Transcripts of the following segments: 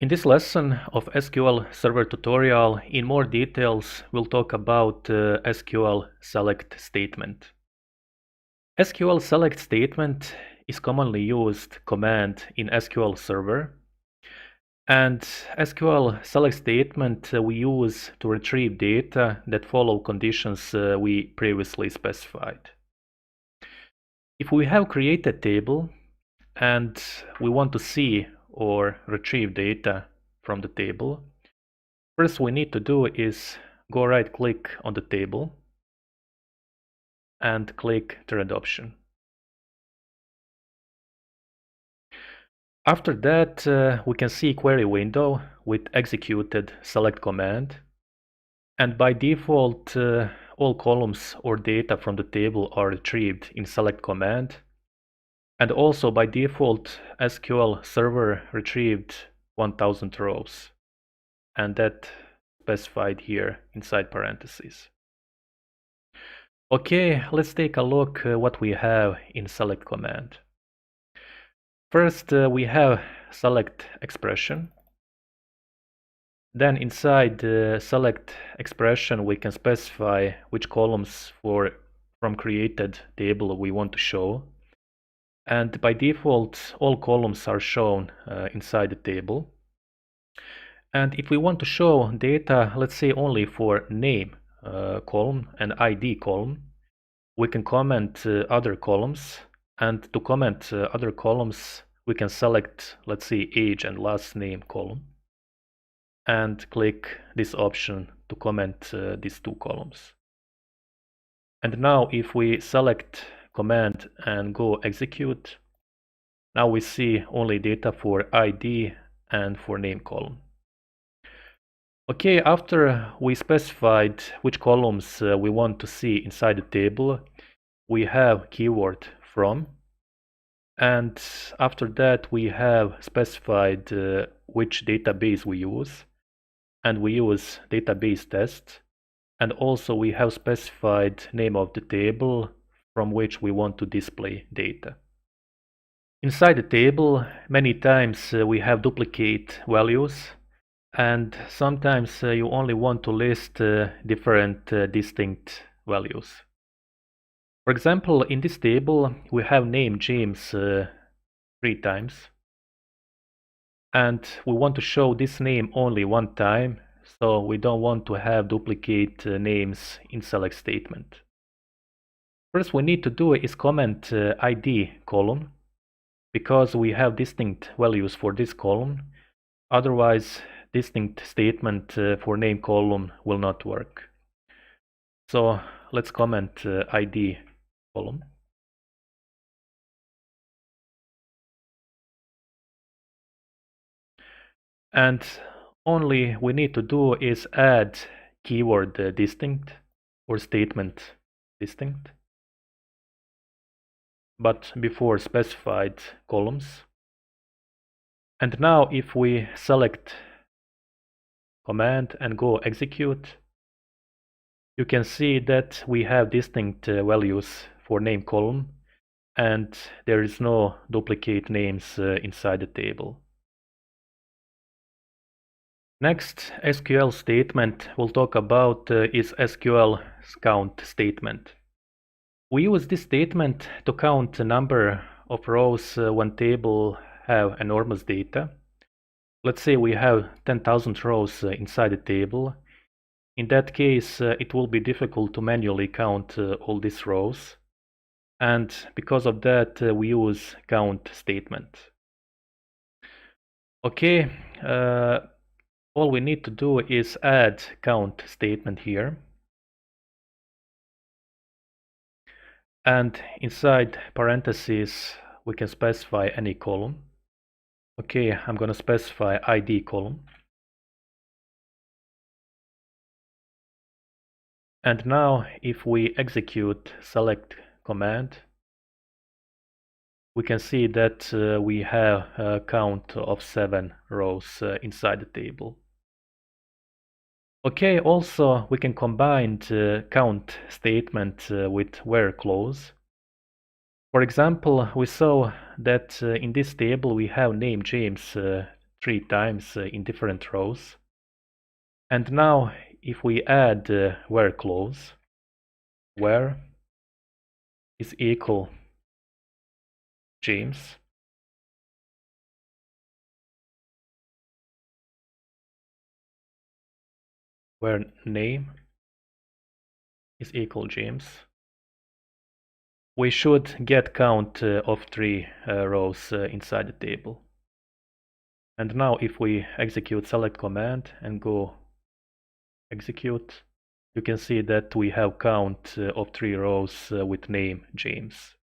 In this lesson of SQL Server tutorial, in more details, we'll talk about SQL select statement. SQL select statement is commonly used command in SQL Server. And SQL select statement we use to retrieve data that follow conditions we previously specified. If we have created a table and we want to see or retrieve data from the table, first we need to do is go right click on the table and click thread option. After that we can see query window with executed select command, and by default all columns or data from the table are retrieved in select command. And also by default SQL Server retrieved 1000 rows, and that specified here inside parentheses. Okay, let's take a look what we have in select command. First we have select expression. Then inside the select expression we can specify which columns from created table we want to show. And by default all columns are shown inside the table. And if we want to show data, let's say only for name column and ID column, we can comment other columns. And to comment other columns, we can select, let's say, age and last name column, and click this option to comment these two columns. And now if we select command and go execute, now we see only data for ID and for name column. Okay, after we specified which columns we want to see inside the table, we have keyword from, and after that we have specified which database we use, and we use database test, and also we have specified name of the table from which we want to display data. Inside the table many times we have duplicate values, and sometimes you only want to list different distinct values. For example, in this table we have name James 3 times, and we want to show this name only one time, so we don't want to have duplicate names in select statement. First we need to do is comment ID column, because we have distinct values for this column. Otherwise distinct statement for name column will not work. So let's comment ID column. And only we need to do is add keyword distinct or statement distinct, but before specified columns. And now if we select command and go execute, you can see that we have distinct values for name column, and there is no duplicate names inside the table. Next SQL statement we'll talk about is SQL count statement. We use this statement to count the number of rows when table have enormous data. Let's say we have 10,000 rows inside the table. In that case it will be difficult to manually count all these rows, and because of that we use count statement. Okay, all we need to do is add count statement here, and inside parentheses we can specify any column. Okay, I'm gonna specify ID column. And now if we execute select command, we can see that we have a count of 7 rows inside the table. Okay, also we can combine the count statement with where clause. For example, we saw that in this table we have name James 3 times in different rows. And now if we add where clause, where is equal James, where name is equal James, we should get count of 3 rows inside the table. And now if we execute select command and go execute, you can see that we have count of 3 rows with name James.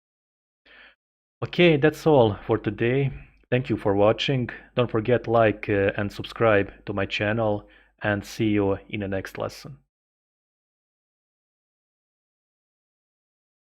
Okay, that's all for today. Thank you for watching. Don't forget like and subscribe to my channel, and see you in the next lesson.